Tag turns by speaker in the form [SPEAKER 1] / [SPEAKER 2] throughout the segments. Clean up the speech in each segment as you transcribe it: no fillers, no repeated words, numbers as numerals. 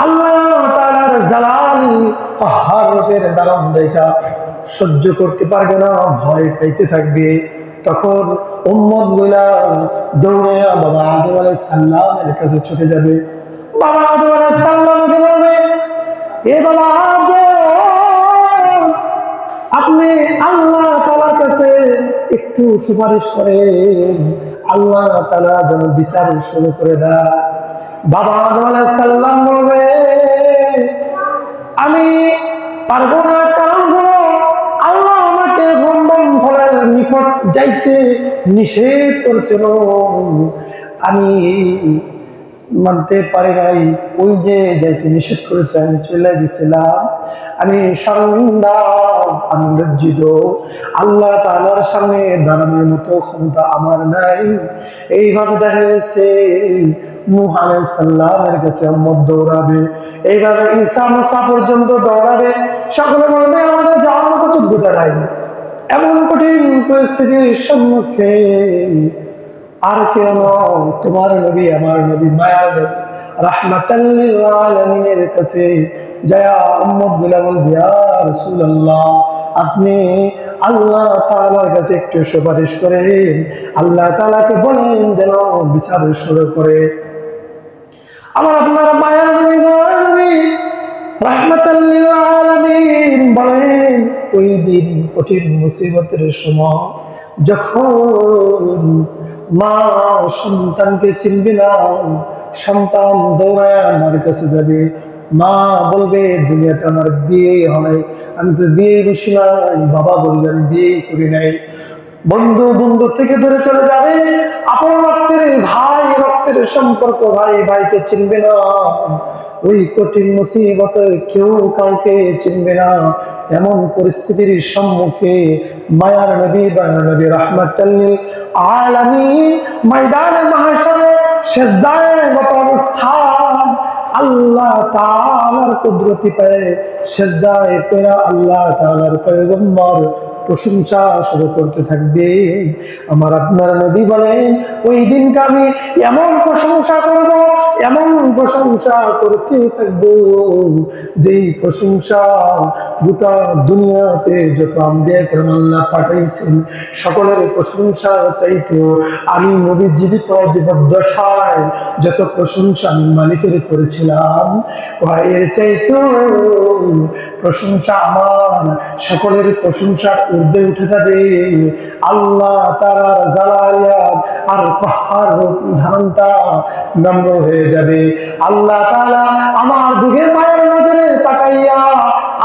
[SPEAKER 1] আল্লাহ তাআলার জালাল কাহ্হার রূপের দারুণ দেখা সহ্য করতে পারবে না, ভয় পাইতে থাকবে। তখন উম্মত গুলা দৌড়ে বাবা আদম আলাইহিস সালামের কাছে ছুটে যাবে। বাবা আদম আলাইহিস সালামকে বলবে, এ বাবা আদম, আপনি আল্লাহ তাআলার কাছে একটু সুপারিশ করেন, আল্লাহ তাআলা যেন বিচার শুরু করে দেয়। বাবা আদম আলাইহিস সালাম বলবে, আমি পারবো না, কারণ হলো আল্লাহ আমাকে গন্ধম ফলের নিকট যাইতে নিষেধ করেছিল, আমি মানতে পারি নাই। ওই যে যাইতে নিষেধ করেছে আমি চলে গেছিলাম, আমি শর্মিন্দা, আমি লজ্জিত। আল্লাহ তাআলার সামনে দাঁড়ানোর মতো ক্ষমতা আমার নাই। এইভাবে দেখা গেছে নূহ আলাইহিস সালামের কাছে উম্মত দৌড়াবে, এইভাবে ঈসা মুসা পর্যন্ত দৌড়াবে। সকলে বলবে আমাদের যাওয়ার মতো যোগ্যতা নাই। এমন কঠিন পরিস্থিতির সম্মুখে আর কেন তোমার নবী, আমার নবী, মায়ার নবী রাহমাতাল লিল আলামিনের কাছে যায়া উম্মত গুলা বলবে, ইয়া রাসূলুল্লাহ, আপনি আল্লাহ তাআলার কাছে একটু সুপারিশ করেন, আল্লাহ তাআলাকে বলেন যেন বিচার শুরু করে। আমার আপনার মায়ার নবী, দয়ার নবী রাহমাতাল লিল আলামিন বলেন, ওই দিন কঠিন মুসিবতের সময় যখন মা সন্তানকে চিনবে না, সন্তান দৌড়ায় আমার কাছে যাবে, মা বলবে দুনিয়াতে আমার বিয়ে হয়, আমি তো বিয়ে বসি নাই, বাবা বলবে আমি বিয়ে করি নাই। বন্ধু বন্ধু থেকে দূরে চলে যাবে, আপন রক্তের ভাই রক্তের সম্পর্ক ভাই ভাইকে চিনবে না। ওই কঠিন মুসিবতে কেউ কাউকে চিনবে না। এমন পরিস্থিতির সম্মুখে মায়ার নবী, দয়ার নবী রাহমাতাল লিল আলামিন ময়দানে মাহশরে সিজদায় গত অবস্থায় আল্লাহ তাআলার কুদরতি পায়ে সিজদায় পড়ে আল্লাহ তাআলার পয়গম্বর প্রশংসা শুরু করতে থাকবে। আমার আপনার নবী বলেন, ওই দিনকে আমি এমন প্রশংসা করব, এমন প্রশংসা করতে থাকবো, যেই প্রশংসা গোটা দুনিয়াতে যত আম্বিয়া কেরাম আল্লাহ পাঠাইছেন সকলের প্রশংসা চাইতেও আমি নবী জীবিত জীবদ্দশায় যত প্রশংসা আমি মালিকের করেছিলাম, এর চাইতেও প্রশংসা আমার সকলের প্রশংসার ঊর্ধ্বে উঠে যাবে। আল্লাহ তাআলার জালালিয়াত আর কাহ্হার রূপ ধারণটা নম্র হয়ে যাবে। আল্লাহ তাআলা আমার দিকে মায়ের নজরে তাকাইয়া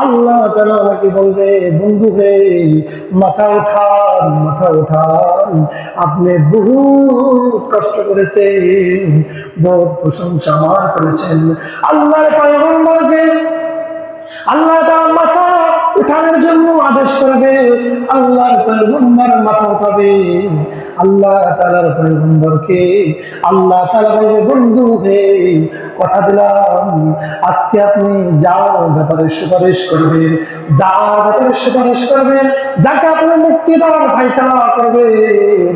[SPEAKER 1] আল্লাহ তাআলা আমাকে বলবে, বন্ধু হে, মাথা উঠান, মাথা উঠান, আপনি বহু কষ্ট করেছেন, বহু প্রশংসা আমার করেছেন। আল্লাহর পয়গম্বরকে আল্লাহ তাআলা মাথা উঠানোর জন্য আদেশ করবে, আল্লাহর পয়গম্বর মাথা উঠাবে। আল্লাহ তাআলার পয়গম্বরকে আল্লাহ তাআলা বলবে, বন্ধু হে, কথা দিলাম আজকে আপনি যার ব্যাপারে সুপারিশ করবেন, যার ব্যাপারে সুপারিশ করবেন, যাকে আপনি মুক্তি দেওয়ার ফায়সালা করবেন,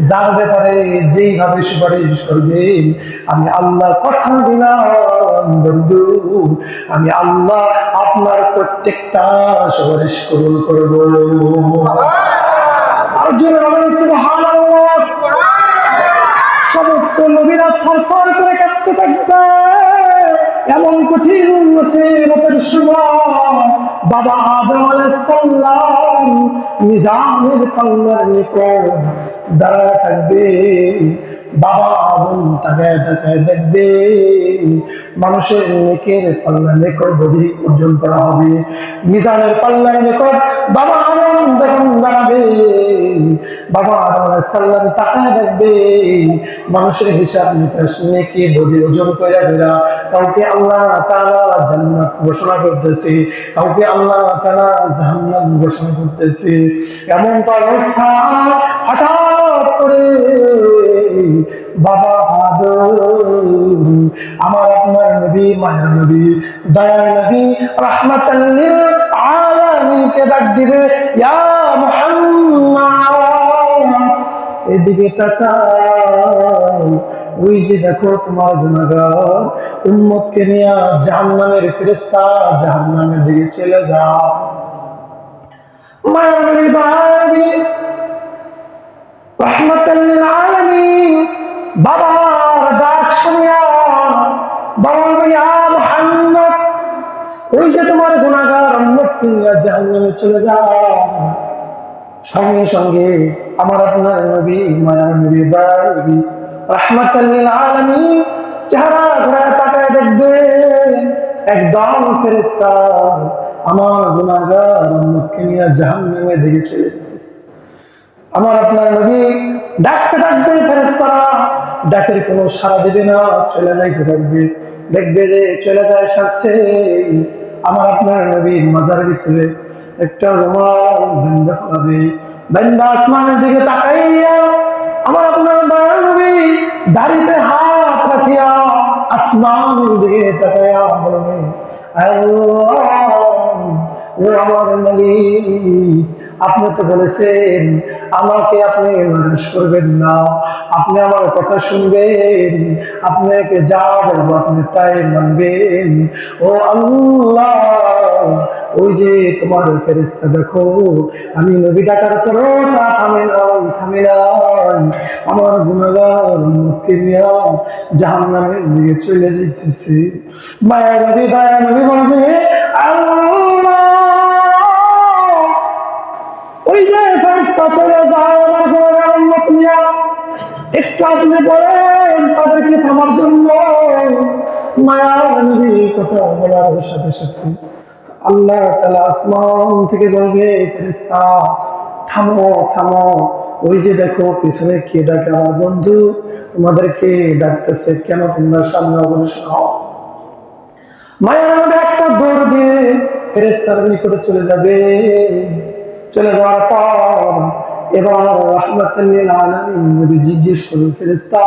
[SPEAKER 1] যার ব্যাপারে যেইভাবে সুপারিশ করবেন, আমি আল্লাহ কথা দিলাম বন্ধু, আমি আল্লাহ আপনার প্রত্যেকটা সুপারিশ কবুল করব। আরজুন বলেন সুবহানাল্লাহ। সমস্ত নবীরা থরথর করে কাঁপতে থাকবে। এমন কঠিন মুসিবতের সময় বাবা আদম আলাইহিস সালাম মিজানের পাল্লার নিকট দাঁড়ায় থাকবে। বাবা আদম তাকায় তাকায় দেখবে মানুষের নেকের পাল্লা নিকট বধি অর্জন করা হবে। মিজানের পাল্লার নিকট বাবা আদম যখন দাঁড়াবে, বাবা আদম আলাইহিস সালাম তাকায় দেখবে মানুষের হিসাব নিকাশ নেকি বধি ওজন করে দেরা, কাউকে আল্লাহ তাআলা জান্নাত ঘোষণা করতেছে, কাউকে আল্লাহ তাআলা জাহান্নাম ঘোষণা করতেছে। এমন তো অবস্থা হঠাৎ করে বাবা আদম, আমার আপনার নবী, মায়ের নবী, দয়ার নবী রাহমাতাল লিল আলামিনকে ডাক দিবে, ইয়া মুহাম্মদ, এদিকে তাকাও। ওই যে দেখো তোমার গুনাহগার উম্মতকে নিয়ে জাহান্নামের ফেরেশতা জাহান্নামের দিকে চলে যাও। মায়ার নবী বাড়ি রাহমাতাল লিল আলামিন বাবার ডাক শুনিয়া বাবা ইয়া মুহাম্মদ ওই যে তোমার গুনাহগার উম্মতকে নিয়ে জাহান্নামে চলে যাও। সঙ্গে সঙ্গে আমার আপনার নবী মায়ার নবী বাড়ি রাহমাতাল লিল আলামিন চেহারা ঘুরায় তাকায় দেখবেন একদম ফেরেশতা আমার গুনাহগার উম্মতকে নিয়ে জাহান্নামে দিকে চলে যেতেছে। আমার আপনার নবী ডাকতে থাকবে, ফেরেশতারা ডাকের কোনো সাড়া দেবে না, চলে যাইতে থাকবে। দেখবে যে চলে যায় সারছে, আমার আপনার নবীর মাজারের ভিতরে একটা রুমাল বান্দা ফেলাবে, বান্দা আসমানের দিকে তাকাইয়া আমার আপনার দয়ার নবী দাড়িতে হাত রাখিয়া আসমানের দিকে তাকাইয়া বলবে আল্লাহ ও আমার মালিক, আপনি তো বলেছেন আমাকে আপনি নারাজ করবেন না, আপনি আমার কথা শুনবেন, আপনাকে যা বলবো আপনি তাই মানবেন। ও আল্লাহ ওই যে তোমার ফেরেশতা দেখো আমি নবী ডাকার পরও তা থামে না, আমার গুনাহগার উম্মতকে নিয়ে জাহান্নামের দিকে চলে যাইতেছে। মায়া নবী দয়া নবী বলবে আল্লাহ ওই যে ফেরেশতা চলে যায় আমার গুনাহগার উম্মত নিয়ে, একটু আপনি বলেন তাদেরকে থামার জন্য। মায়া নবী কথা বলার সাথে সাথে আল্লাহ তাআলা আসমান থেকে বলবে ফেরেশতা থামো থামো, ওই যে দেখো পিছনে কে ডাকে, আমার বন্ধু তোমাদেরকে ডাকতেছে, কেন তোমরা সামনে অগ্রসর হও। মায়া নবী একটা দৌড় দিয়ে ফেরেশতার নিকটে চলে যাবে। চলে যাওয়ার পর এবার রাহমাতাল লিল আলামিন নবী জিজ্ঞেস করবেন ফেরেশতা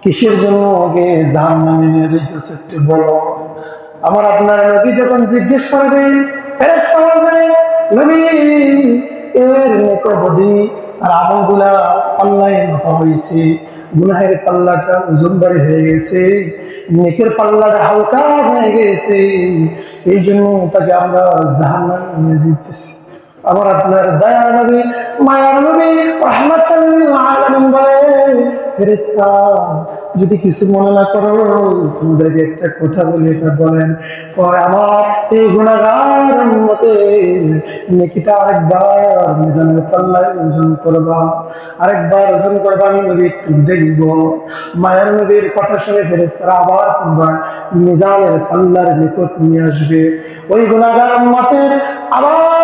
[SPEAKER 1] কিসের জন্য ওকে জাহান্নামে নিয়ে যাইতেছে একটু বলো। আমার আপনার নবী যখন জিজ্ঞেস করবেন ফেরেশতা বলবে নবী এর নেকবদি আর আমলগুলা পাল্লায় মাপা হয়েছে, গুনাহের পাল্লাটা ওজনদারি হয়ে গেছে, নেকের পাল্লাটা হালকা হয়ে গেছে, এই জন্য তাকে আমরা জাহান্নামে নিয়ে যেতেছি। আমার আপনার দয়ার নবী মায়ার নবী রাহমাতাল লিল আলামিন বলে ফেরেশতা যদি কিছু মনে না করো তোমাদেরকে একটা কথা বলি, এটা বলেন আমার এই গুনাহগার উম্মতের নেকিটা আরেকবার মিজানের পাল্লায় ওজন করবা, আরেকবার ওজন করবা, আমি নবী একটু দেখবো। মায়ের নবীর কথা শুনে ফেরেশতারা আবার তোমরা মিজানের পাল্লার নিকট নিয়ে আসবে। ওই গুনাহগার উম্মতের আবার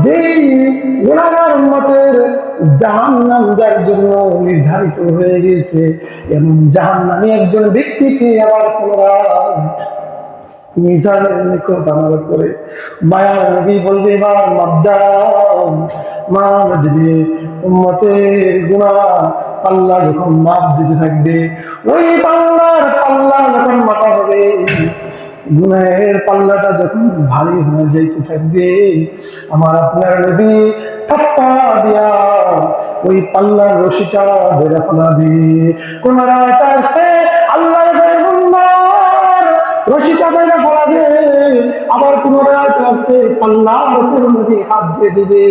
[SPEAKER 1] যেই গুনাহগার উম্মতের জাহান্নাম যার জন্য নির্ধারিত হয়ে গেছে এমন জাহান্নামী একজন ব্যক্তিকে আবার পুনরায় মিজানের নিকট আনার পরে মায়ার নবী বলবে এবার মাপ দাও, মাপ দিবে। উম্মতের গুনাহ পাল্লা যখন মাপ দিতে থাকবে, ওই পাল্লার পাল্লা যখন মাপা হবে, গুনাহের পাল্লাটা যখন ভারী হয়ে যাইতে থাকবে, আমার আপনার নবী থাপ্পা দিয়া ওই পাল্লার রশিটা ধরে ফেলাবে। কোন রাত আছে আল্লাহর পয়গম্বর রশিটা ধরে ফেলাবে, আবার কোন রাত আছে পাল্লার উপর নবী হাত দিয়ে দিবে।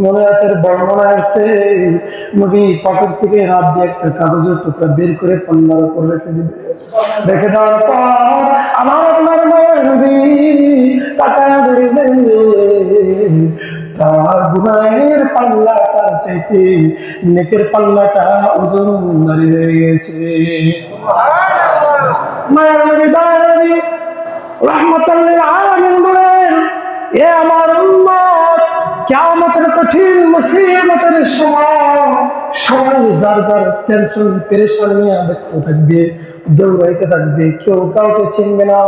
[SPEAKER 1] মনে রাতের বর্ণনা আছে নবী পকেট থেকে হাত দিয়ে একটা কাগজের টুকরা বের করে পাল্লার উপর রেখে দিবে। রেখে দেওয়ার পর আমার আপনার নবী তাকায় দেখবেন তার গুনাহের পাল্লাটার চাইতে নেকের পাল্লাটা ওজন ভারী হয়ে গেছে। মায়ের নবী দয়ার নবী রাহমাতাল লিল আলামিন বলেন এ আমার উম্মত কিয়ামতের কঠিন মুসিবতের সময় সবাই যার যার টেনশন পেরেশান নিয়ে ব্যস্ত থাকবে, দৌড়াইতে থাকবে, কেউ কাউকে চিনবে না।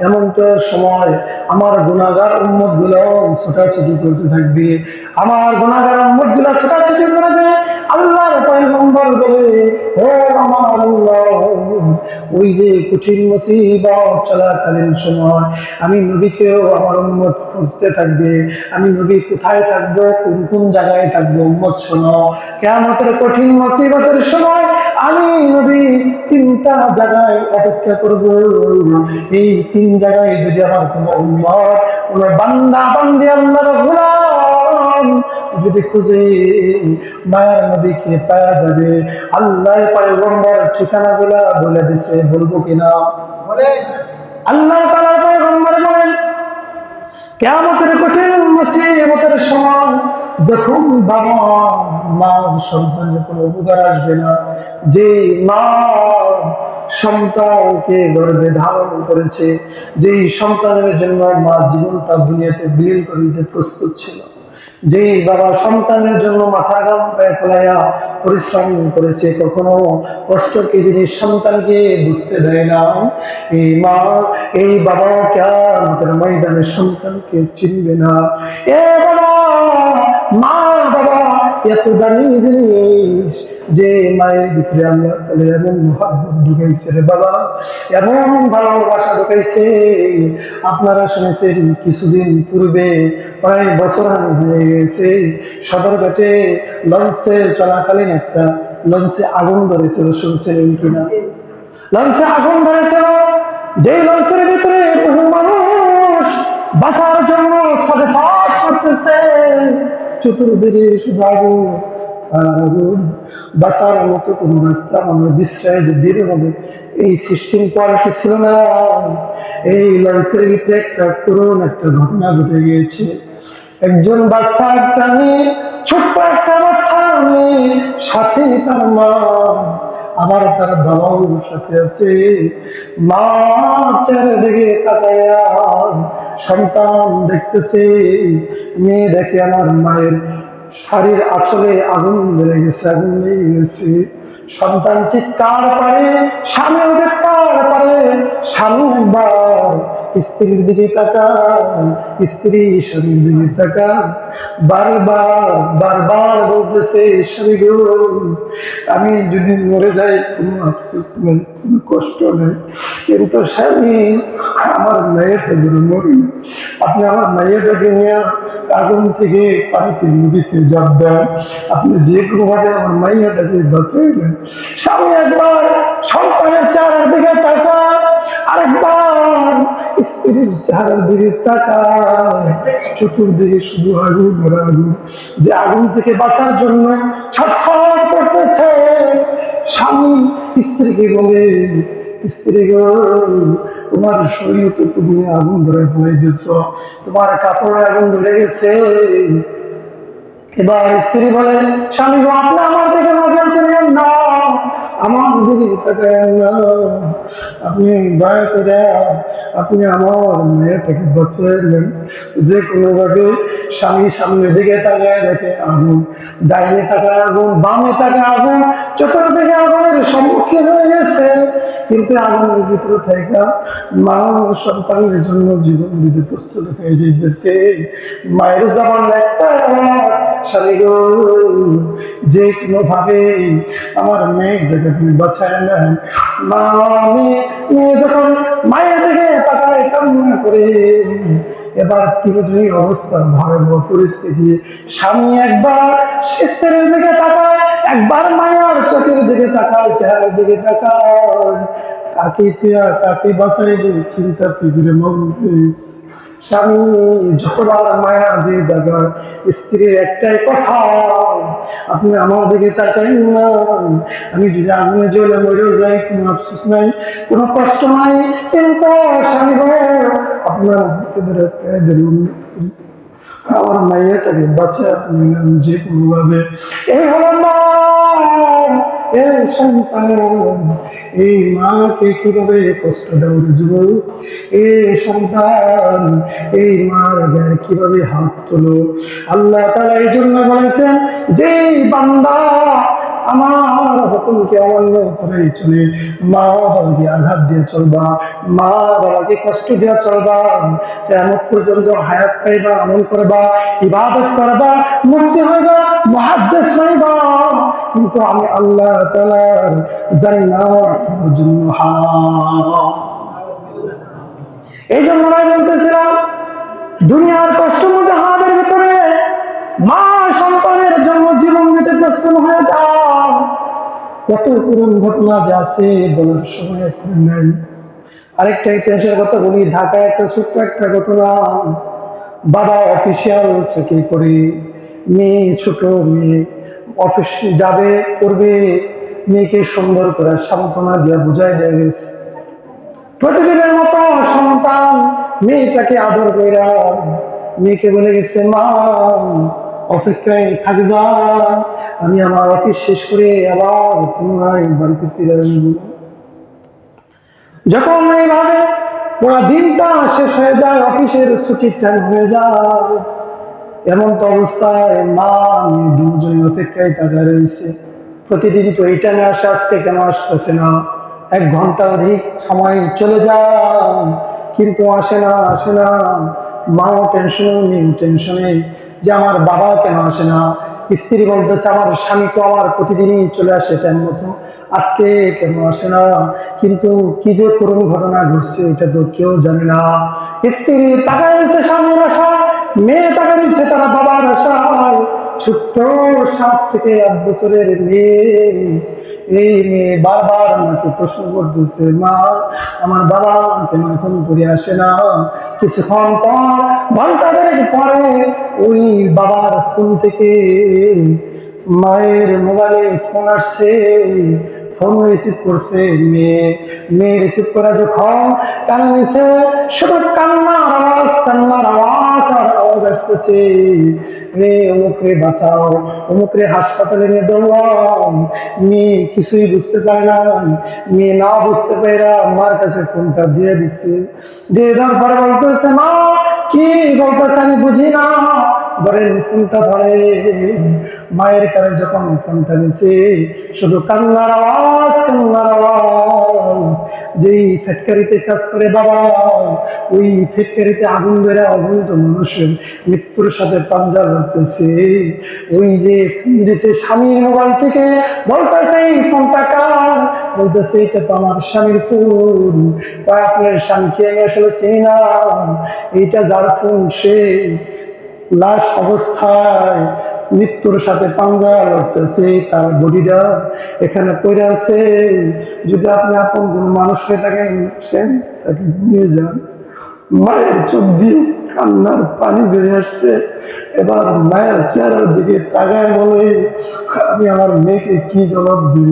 [SPEAKER 1] এমন তো সময় আমার গুনাহগার উম্মত গুলো ছোটাছুটি করতে থাকবে, আমার গুনাহগার উম্মত গুলো ছোটাছুটি করবে, আল্লাহর পয়গম্বর বলে, হে আমার আল্লাহ, ওই যে কঠিন মুসিবত চলাকালীন সময় আমি নবীকেও আমার উম্মত খুঁজতে থাকবে। আমি নবী কোথায় থাকবো, কোন কোন জায়গায় থাকবো, উম্মত শোনো, কিয়ামতের কঠিন মুসিবতের সময় আমি নবী তিনটা জায়গায় অপেক্ষা করব। এই তিন জায়গায় যদি আমার কোনো উম্মত, কোনো বান্দা বান্দি আল্লাহর গোলাম যদি খুঁজে মায়ার নবীকে পাওয়া যাবে। আল্লাহ পয়গম্বর ঠিকানা গুলা বলে দিছে, বলবো কিনা? বলে। আল্লাহ তাআলা পয়গম্বর বলেন, কিয়ামতের কঠিন মুসিবতের সময় যখন বাবা মা সন্তানের কোনো উপকার আসবে না, যে মা সন্তানকে গর্ভে ধারণ করেছে, যেই সন্তানের জন্য মা জীবনটা দুনিয়াতে বিলীন করে দিতে প্রস্তুত ছিল, যে বাবা সন্তানের জন্য মাথা ঘাম পায়ে ফেলাইয়া পরিশ্রম করেছে, কখনো কষ্টকে জিনিস সন্তানকে বুঝতে দেয় না, এই মা এই বাবা কিয়ামতের ময়দানে সন্তানকে চিনবে না। এ বাবা, মা বাবা এত দামি জিনিস, যে মায়ের ভিতরে আল্লাহ তাআলা এমন মুহাব্বত ঢুকাইছে রে বাবা, এমন ভালোবাসা ঢুকাইছে। আপনারা শুনেছেন কিছুদিন পূর্বে, প্রায় বছর হয়ে গেছে, সদরঘাটে লঞ্চে চলাকালীন একটা লঞ্চে আগুন ধরেছিল, শুনছিলেন কিনা? লঞ্চে আগুন ধরেছিল, যে লঞ্চের ভিতরে বহু মানুষ বাঁচার জন্য ছটফট করতেছে, চতুর্দিকে শুধু আগুন আর আগুন। বাঁচার মতো কোন রাস্তা, আমরা বিশ্রায় যে বের হবে এই সিস্টেম তো আর কি ছিল না। এই লঞ্চের ভিতরে একটা করুণ একটা ঘটনা ঘটে গিয়েছে। একজন বাচ্চা, একটা মেয়ে, ছোট্ট একটা বাচ্চা মেয়ে, সাথে তার মা, আবার তার বাবাও সাথে আছে। মা চারিদিকে তাকায়া সন্তান দেখতেছে, মেয়ে দেখে আমার মায়ের শাড়ির আঁচলে আগুন ধরে গেছে, আগুন লেগে গেছে। সন্তান চিৎকার পারে, স্বামীও চিৎকার পারে। স্বামী একবার স্ত্রীর দিকে তাকান, স্ত্রী স্বামীর দিকে তাকান, বারবার বারবার বলতেছে, স্বামী গো, আমি যদি মরে যাই কোনো আফসোস নেই, কোনো কষ্ট নেই, কিন্তু স্বামী আমার মেয়েটা যেন মরি না। আপনি আমার মেয়েটাকে নিয়ে আগুন থেকে পানিতে নদীতে জাপ দেন, আপনি যে কোনো ভাবে আমার মাইয়াটাকে বাঁচাইলেন। স্বামী একবার সন্তানের চেহারার দিকে তাকায়, আরেকবার স্ত্রীর চেহারার দিকে তাকায়, চতুর্দিকে শুধু আগুন আর আগুন। যে আগুন থেকে বাঁচার জন্য ছটফট করতেছে, স্বামী স্ত্রীকে বলে, স্ত্রী গো, তোমার শরীরে তো তুমি আগুন ধরে ফেলাই দিচ্ছ, তোমার কাপড়ে আগুন ধরে গেছে। এবার স্ত্রী বলে, স্বামী গো, আপনি আমার দিকে নজর করিয়েন না, আমার দিকে তাকায়েন না, আপনি দয়া করে আপনি আমার মেয়েটাকে বাঁচাইলেন। যে কোনো ভাবে স্বামী সামনের দিকে তাকায় দেখে আগুন, ডাইনে তাকায় আগুন, বামে তাকায় আগুন, চতুর্দিকে আগুনের সম্মুখীন হয়ে গেছে। কিন্তু আগুনের ভিতরে থেকে মা সন্তানের জন্য জীবন দিতে প্রস্তুত হয়ে যেতেছে। মায়ের জবান একটা, স্বামী গো, যে কোনো ভাবে আমার মেয়েটাকে তুমি বাঁচায় নেন। মা মেয়ে যখন মায়ের দিকে তাকায় কান্না করে, এবার তিরোজনী অবস্থা, ভয়াবহ পরিস্থিতি। স্বামী একবার স্ত্রীর দিকে তাকায়, একবার মায়ের চোখের দিকে তাকায়, চেহারার দিকে তাকায়, কাকে ফিয়া কাকে বাঁচাইব চিন্তা ফিরে মগ্ন হয়েছে। স্বামী যতবার মায়া দিয়ে দেখা, স্ত্রীর একটাই কথা, আপনি আমার দিকে তাকাইন না, আমি যদি আগুনে জ্বলে মরেও যাই কোনো আফসোস নাই, কোনো কষ্ট নাই, কিন্তু স্বামী গো, আপনার হাতে ধরে পেয়ে উন্নত করি, আমার মাইয়াটাকে বাঁচায় আপনি যে কোনো ভাবে। এই হলো মা, এই সন্তান, এই মাকে কিভাবে কষ্ট দেওয়ার যুবক, এই সন্তান এই মার গায়ে কিভাবে হাত তোলো। আল্লাহ তাআলা এই জন্য বলেছেন, যে বান্দা আমার হুকুমকে অমান্য করে চলে মা বাবাকে আঘাত দিয়ে চলবা, মা বাবাকে কষ্ট দিয়ে চলবা, কিয়ামত পর্যন্ত হায়াত পাইবা, আমল করবা, ইবাদত করবা, মুক্তি হইবা, মুহাদ্দিস হইবা, কিন্তু আমি আল্লাহ তাআলার জান্নাত তোমার জন্য হারাম। এই জন্য আমি বলতেছিলাম দুনিয়ার কষ্ট মধ্যে হাতের ভিতরে মা সন্তানের জন্য জীবন দিতে প্রস্তুত হয়ে যাও। কত করুণ ঘটনা যে আছে বলার সময় এখন নাই। আরেকটা ইতিহাসের কথা বলি, ঢাকায় একটা ছোট্ট একটা ঘটনা। বাবা অফিসিয়াল চাকরি করে, মেয়ে ছোট, মেয়ে অফিস যাবে করবে, মেয়েকে সুন্দর করে সান্ত্বনা দিয়ে বুঝাই দেওয়া গেছে। প্রতিদিনের মতো সন্তান মেয়েটাকে আদর কইরা মেয়েকে বলে গেছে, মা অপেক্ষায় থাকবা, আমি আমার অফিস শেষ করে আবার পুনরায় বাড়িতে ফিরে আসবো। যখন এইভাবে পুরো দিনটা শেষ হয়ে যায়, অফিসের ছুটির টাইম হয়ে যায়, এমন তো অবস্থায় মা মেয়ে দুজনে অপেক্ষায় তাকা রয়েছে। প্রতিদিন তো এই টাইমে আসে, আজকে কেন আসতেছে না? 1 ঘন্টা অধিক সময় চলে যায়, কিন্তু আসে না, আসে না। মাও টেনশনে, মেয়েও টেনশনে যে আমার বাবা কেন আসে না। স্ত্রী বলতেছে, আমার স্বামী তো আমার প্রতিদিনই চলে আসে টাইম মতো, আজকে কেন আসে না? কিন্তু কি যে করুণ ঘটনা ঘটছে এটা তো কেউ জানে না। স্ত্রী তাকায় দিচ্ছে স্বামীর আশা, মেয়ে তাকায় দিচ্ছে তারা বাবার আশা। ছোট্ট 7 থেকে 8 বছরের মেয়ে, এই মেয়ে বারবার আমাকে প্রশ্ন করতেছে, মা আমার বাবা কেন এখন ধরে আসে না? কিছুক্ষণ পর, ঘন্টা 2 পরে ওই বাবার ফোন থেকে মায়ের মোবাইলে ফোন আসছে। ফোন রিসিভ করছে মেয়ে, মেয়ে রিসিভ করে যখন কান নিছে, শুধু কান্নার আওয়াজ, কান্নার আওয়াজ আর আওয়াজ আসতেছে, মেয়ে অমুকরে বাঁচাও, অমুকরে হাসপাতালে নিয়ে দৌড়াও। মেয়ে কিছুই বুঝতে পারে না, মেয়ে না বুঝতে পারে মার কাছে ফোনটা দিয়ে দিচ্ছে। দিয়ে দেওয়ার পরে বলতেছে, মা কি বলতেছে আমি বুঝি না, ধরেন ফোনটা ধরে। মায়ের কাছে যখন ফোনটা নিছে, শুধু কান্নার আওয়াজ, কান্নার আওয়াজ। যেই ফ্যাক্টরিতে কাজ করে বাবা, ওই ফ্যাক্টরিতে আগুন ধরে অগণিত মানুষের মৃত্যুর সাথে পাঞ্জা লড়তেছে। ওই যে ফোন দিছে স্বামীর মোবাইল থেকে, বলতেছে এই ফোনটা কার? বলতেছে এটা তো আমার স্বামীর ফোন। আপনার স্বামীকে আমি আসলে চিনি না, এইটা যার ফোন সে লাশ অবস্থায় মৃত্যুর সাথে পাঞ্জা লড়তেছে, তার বডিটা এখানে পড়ে আছে। যদি আপনি আপন কোন মানুষ হয়ে থাকেন, সে তাকে নিয়ে যান। মায়ের চোখ দিয়ে কান্নার পানি বেরিয়ে আসছে। এবার মায়ের চেহারার দিকে তাকায় বলে, আমি আমার মেয়েকে কি জবাব দিব,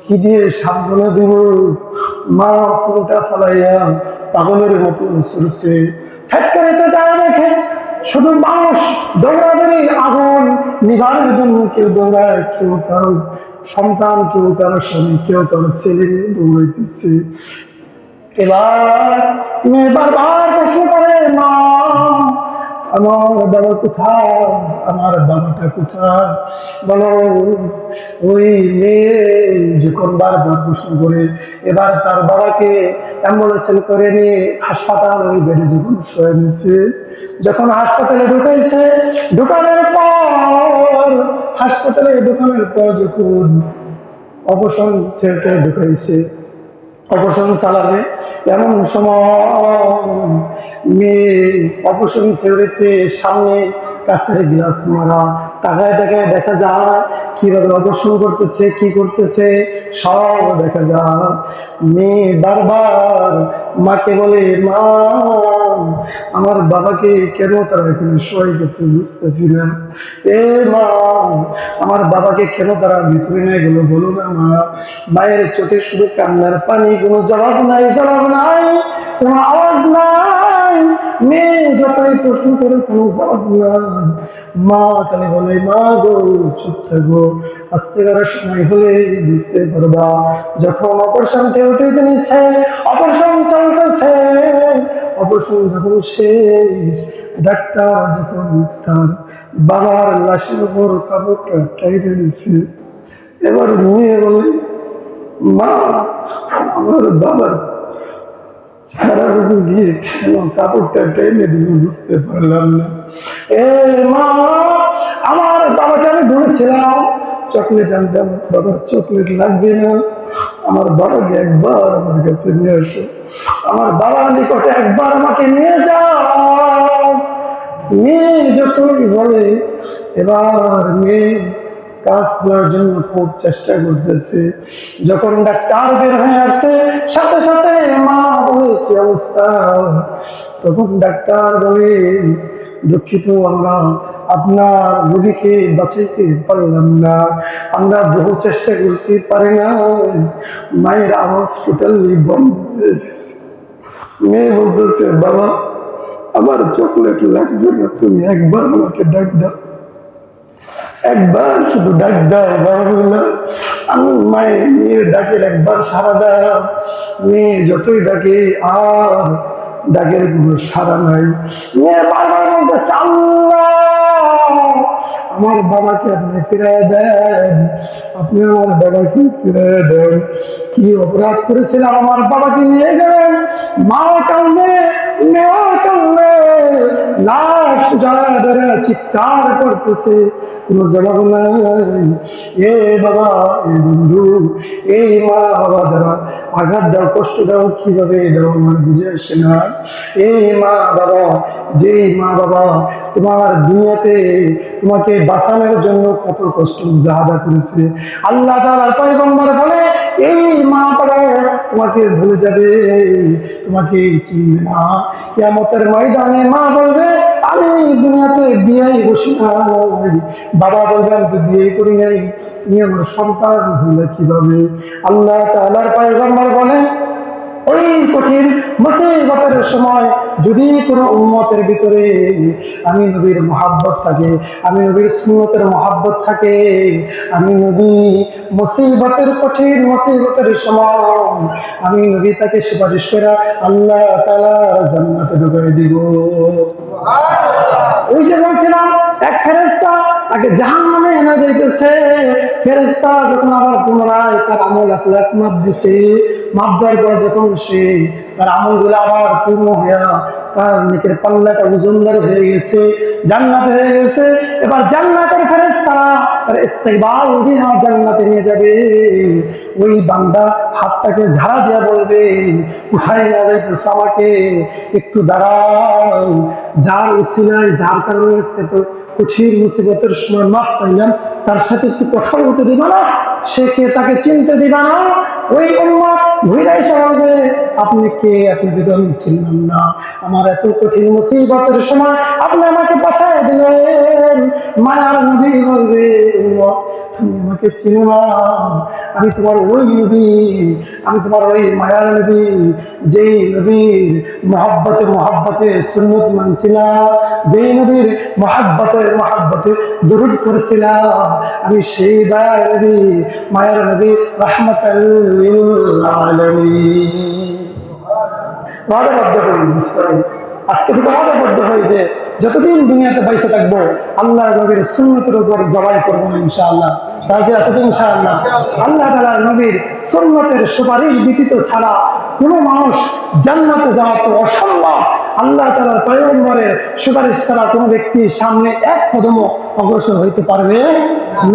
[SPEAKER 1] কি দিয়ে সান্ত্বনা দিব? মা ফোনটা ফলাইয়া পাগলের মতো ছুটছে। ফ্যাক্টরিতে যায় দেখে শুধু মানুষ দৌড়াদৌড়ি, আগুন নিভানোর জন্য কেউ দৌড়ায়, কেউ কারো সন্তান, কেউ কারো স্বামী, কেউ কারো ছেলে নিয়ে দৌড়াইতেছে। এবার মেয়ে বারবার প্রশ্ন করে, মা আমার বাবা কোথায়, আমার বাবাটা কোথায় বলো? ওই মেয়ে যখন বারবার প্রশ্ন করে, এবার তার বাবাকে অ্যাম্বুলেন্সে করে নিয়ে হাসপাতাল ওই বেডে যখন শুয়ে নিচ্ছে, যখন হাসপাতালে ঢুকাইছে, ঢুকানোর পর হাসপাতালে ঢুকানোর পর যখন অপারেশন থিয়েটারে ঢুকাইছে, অপারেশন চালাবে, এমন সময় মেয়ে অপারেশন থিয়েটারে সামনে কাছের গ্লাস মারা, তাকায় তাকায় দেখা যায় কিভাবে অপারেশন করতেছে, কি করতেছে সব দেখা যায়। মেয়ে বারবার মাকে বলে, মা আমার বাবাকে কেন তারা এখানে শোয়াই গেছে বুঝতেছি না। এ মা আমার বাবাকে কেন তারা ভিতরে নিয়ে গেল বলো না মা। মায়ের চোখে শুধু কান্নার পানি, কোনো জবাব নাই, জবাব নাই, কোনো আওয়াজ নাই। মেয়ে যতই প্রশ্ন করে কোনো জবাব নাই। মা খালি বলে, মা গো চুপ থাকো, আস্তে করার সময় হলে বুঝতে পারবা। যখন অপারেশন থিয়েটারে নিচ্ছে, অপারেশন চলতেছে, অপারেশন যখন শেষ, ডাক্তার যখন তার বাবার লাশের উপর কাপড়টা টাইটে দিচ্ছে, এবার মেয়ে বলে, মা আমার বাবার ছাড়ার উপর গিয়ে কেন কাপড়টা টেনে দিল বুঝতে পারলাম না। এ মা, আমার বাবাকে আমি বলেছিলাম চকলেট আনতাম, বাবার চকলেট লাগবে না, আমার বাবাকে একবার আমার কাছে নিয়ে আসো, আমার বাবার নিকটে একবার আমাকে নিয়ে যাও। মেয়ে যতই বলে, এবার মেয়ে কাজ করার জন্য খুব চেষ্টা করতেছে। যখন ডাক্তার বের হয়ে আসছে সাথে সাথে মা বলে কি অবস্থা, তখন ডাক্তার বলে, দুঃখিত, আমরা আপনার রোগীকে বাঁচাইতে পারলাম না, আমরা বহু চেষ্টা করছি, পারি না। মায়ের আওয়াজ টোটালি বন্ধ হয়ে গেছে। মেয়ে বলতেছে, বাবা আমার চকলেট লাগবে না, তুমি একবার আমাকে ডাক দাও, একবার শুধু ডাক দাও। বাবা বললাম, আমি মায়ের মেয়ের ডাকের একবার সারা দাও। মেয়ে যতই ডাকে আর ডাকের কোনো সারা নাই। মেয়ে বারবার বলতেছে, আল্লাহ আমার বাবাকে আপনি ফিরিয়ে দেন, আপনি আমার বাবাকে ফিরিয়ে দেন। কি অপরাধ করেছিলাম আমার বাবাকে নিয়ে গেলেন? মা কান্দে, মেয়েও কান্দে, লাশ যারা যারা চিৎকার করতেছে, কোনো জবাব নাই। এ বাবা, এ বন্ধু, এই মা বাবা যারা আঘাত দাও, কষ্ট দাও, কিভাবে দাও আমার বুঝে আসে না। এই মা বাবা, যেই মা বাবা তোমার দুনিয়াতে তোমাকে বাঁচানোর জন্য কত কষ্ট মুজাহাদা করেছে, আল্লাহ তাআলার পয়গম্বর বলে এই মা বাবা তোমাকে ভুলে যাবে, তোমাকে চিনবে না। কিয়ামতের ময়দানে মা বলবে, আমি দুনিয়াতে বিয়েই বসি নাই। বাবা বলবে, আমি তো বিয়ে করি নাই, তুমি আমার সন্তান হইলে কিভাবে? আল্লাহ তাআলার পয়গম্বর বলে, ওই কঠিন মুসিবতের সময় যদি কোনো উম্মতের ভিতরে আমি নবীর মহাব্বত থাকে, আমি নবীর সুন্নতের মহাব্বত থাকে, আমি নবী মুসিবতের কঠিন মুসিবতের সময় আমি নবী তাকে সুপারিশ করে আল্লাহ তাআলার জান্নাতে ঢুকিয়ে দিব। ওই যে বলছিলাম এক ফেরেশতা তাকে জাহান্নামে এনে দিতেছে, ফেরেশতা যখন আবার পুনরায় তার আমল আখলাক মাপ দিছে, মাপ দেওয়ার পরে যখন সে তার আমলগুলো আবার পূর্ণ হইয়া তার নেকের পাল্লাটা ওজনদার হয়ে গেছে, জান্নাত হয়ে গেছে, এবার জান্নাতের ফেরেশতারা তার ইস্তেকবাল দিয়া জান্নাতে নিয়ে যাবে। ওই বান্দা হাতটাকে ঝাড়া দিয়া বলবে, কোথায় না যাইতেছ, আমাকে একটু দাঁড়াও, যার উসিলায় যার কারণে তো কঠিন মুসিবতের সময় মাপ পাইলাম, তার সাথে একটু কথা বলতে দিবা না? সে কে তাকে চিনতে দিবা না? ওই উম্মত ঘুরে এসে বলবে, আপনি কে? আপনাকে তো আমি চিনলাম না, আমার এত কঠিন মুসিবতের সময় আপনি আমাকে বাঁচায় দিলেন। মায়ার নবী বলবে, তুমি আমাকে চিনো না, আমি তোমার ওই নবী, আমি তোমার ওই মায়ার নবী, যেই নবীর মহাব্বতে মহাব্বতে সুন্নত মানছিলাম, যেই নবীর মহাব্বতে দরুদ করেছিলাম, আমি সেই দয়ার নবী, মায়ার নবী, রাহমাতাল লিল আলামিন। ওয়াদাবদ্ধ হই মুসলিম, আজকে থেকে ওয়াদাবদ্ধ হই যে যতদিন দুনিয়াতে বাইসে থাকবো আল্লাহর নবীর সুন্নতের উপর জবাই করবো না ইনশাআল্লাহ। রাজি আছে তো ইনশাআল্লাহ? আল্লাহ তাআলার নবীর সুন্নতের সুপারিশ ব্যতীত ছাড়া কোনো মানুষ জান্নাতে যাওয়া তো অসম্ভব। আল্লাহ তাআলার পয়গম্বরের সুপারিশ ছাড়া কোনো ব্যক্তি সামনে এক কদমও অগ্রসর হইতে পারবে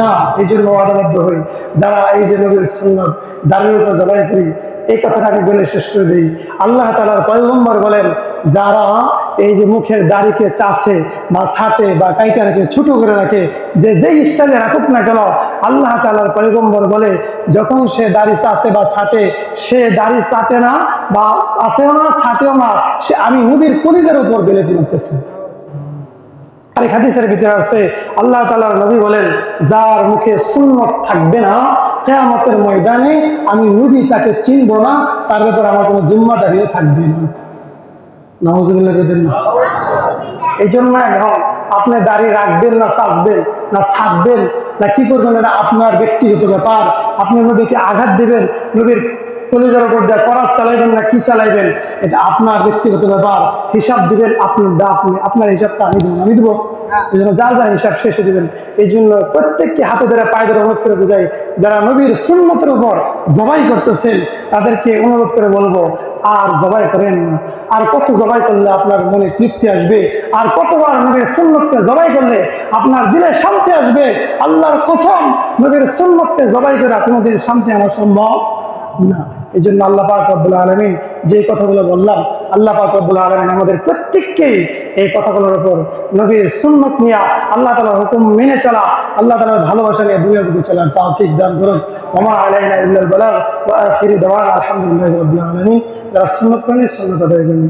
[SPEAKER 1] না। এই জন্য ওয়াদাবদ্ধ হই, যারা এই যে নবীর সুন্নত দাঁড়িয়ে উপর জবাই করি, এই কথাটা আমি বলে শেষ করে দিই। আল্লাহ তাআলার পয়গম্বর বলেন, যারা এই যে মুখের দাড়িকে চাষে বা ছাটে বা কাইটা রাখে, ছোট করে রাখে, যে যেই স্টাইলে রাখুক না কেন, আল্লাহ তাআলার পয়গম্বর বলে যখন সে দাড়ি চাষে বা ছাটে, সে দাড়ি চাটে না বা চাষেও না ছাটেও না, সে আমি নবীর কলিজার উপর গেলে দিতেছে। আর এই হাদিসের ভিতরে আছে আল্লাহ তাআলার নবী বলেন, যার মুখে সুন্নত থাকবে না কিয়ামতের ময়দানে আমি নবী তাকে চিনব না, তার ব্যাপারে আমার কোনো জিম্মাদারিও থাকবে না। নাউজুবিল্লাহ। এই জন্য এখন আপনি দাড়ি রাখবেন না চাচবেন না ছাড়বেন না কি করবেন, এটা আপনার ব্যক্তিগত ব্যাপার। আপনি নবীকে আঘাত দিবেন, নবীর কলিজার উপর দিয়ে করাত চালাইবেন না কি চালাইবেন, এটা আপনার ব্যক্তিগত ব্যাপার। হিসাব দিবেন আপনার হিসাবটা আমি দেবো। এই জন্য যার যার হিসাব শেষে দিবেন। এই জন্য প্রত্যেককে হাতে ধরে পায়ে ধরে অনুরোধ করে বুঝাই, যারা নবীর সুন্নতের উপর জবাই করতেছেন তাদেরকে অনুরোধ করে বলবো আর জবাই করেন না। আর কত জবাই করলে আপনার মনে তৃপ্তি আসবে, আর কতবার নবীর সুন্নতকে জবাই করলে আপনার দিলে শান্তি আসবে। আল্লাহর কসম, নবীর সুন্নতকে জবাই করে কোনোদিন শান্তি আনা সম্ভব না। এই জন্য আল্লাহ পাক রব্বুল আলামিন যে কথাগুলো বললাম, আল্লাহ পাক রব্বুল আলামিন আমাদের প্রত্যেককেই এই কথাগুলোর উপর নবীর সুন্নত নিয়ে আল্লাহ তাআলার হুকুম মেনে চলা, আল্লাহ তাআলার ভালোবাসা নিয়ে দুনিয়ার প্রতি চলার তৌফিক দান করুন। ওয়া মা আলাইনা ইল্লাল বালাগ ওয়া আখিরু দাওয়ানা আলহামদুলিল্লাহি রাব্বিল আলামিন। যারা সুন্নত প্রেমী সুন্নত আদায় করুন।